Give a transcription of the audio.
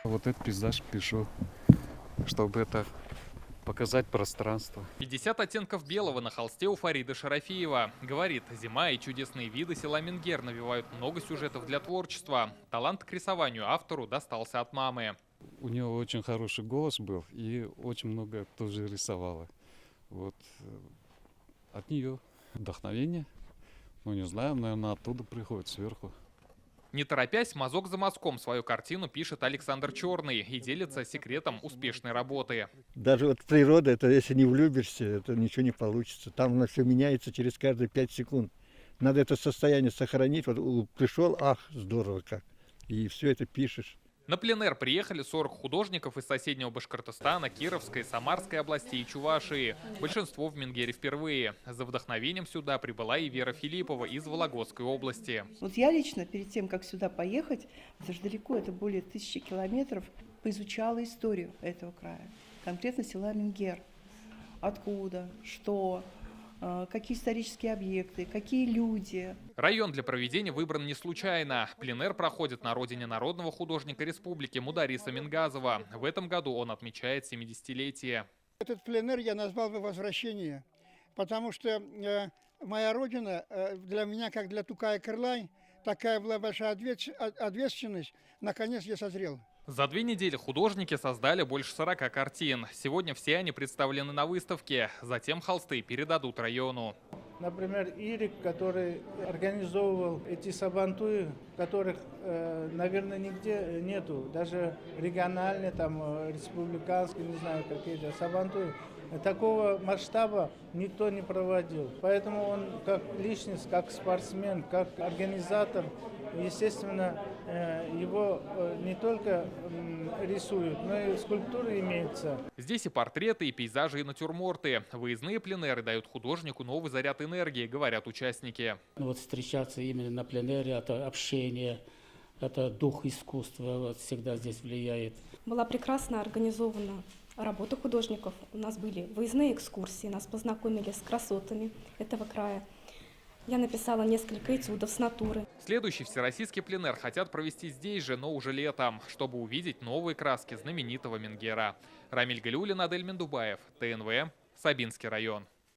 Вот этот пейзаж пишу, чтобы это показать пространство. 50 оттенков белого на холсте у Фариды Шарафиева. Говорит, зима и чудесные виды села Мингер навевают много сюжетов для творчества. Талант к рисованию автору достался от мамы. У него очень хороший голос был, и очень много тоже рисовала. Вот от нее вдохновение. Ну, не знаю, наверное, оттуда приходит, сверху. Не торопясь, мазок за мазком свою картину пишет Александр Черный и делится секретом успешной работы. Даже вот природа, это если не влюбишься, это ничего не получится. Там оно все меняется через каждые 5 секунд. Надо это состояние сохранить. Вот пришел, ах, здорово как. И все это пишешь. На пленэр приехали 40 художников из соседнего Башкортостана, Кировской, Самарской областей и Чувашии. Большинство в Мингере впервые. За вдохновением сюда прибыла и Вера Филиппова из Вологодской области. Вот я лично перед тем, как сюда поехать, это же далеко, это более 1000 километров, поизучала историю этого края, конкретно села Мингер. Откуда, что, какие исторические объекты, какие люди. Район для проведения выбран не случайно. Пленэр проходит на родине народного художника республики Мудариса Мингазова. В этом году он отмечает 70-летие. Этот пленэр я назвал бы «Возвращение», потому что моя родина для меня, как для Тукая-Кырлай, такая была большая ответственность. Наконец я созрел. За 2 недели художники создали больше 40 картин. Сегодня все они представлены на выставке. Затем холсты передадут району. Например, Ирик, который организовывал эти сабантуи, которых, наверное, нигде нету. Даже региональные, там, республиканские, не знаю, какие-то сабантуи. Такого масштаба никто не проводил. Поэтому он как личность, как спортсмен, как организатор, естественно, его не только рисуют, но и скульптуры имеются. Здесь и портреты, и пейзажи, и натюрморты. Выездные пленэры дают художнику новый заряд энергии, говорят участники. Вот встречаться именно на пленэре, это общение, это дух искусства вот, всегда здесь влияет. Была прекрасно организована работа художников. У нас были выездные экскурсии, нас познакомили с красотами этого края. Я написала несколько этюдов с натуры. Следующий всероссийский пленэр хотят провести здесь же, но уже летом, чтобы увидеть новые краски знаменитого Мингера. Рамиль Галиуллин, Адель Мендубаев, ТНВ, Сабинский район.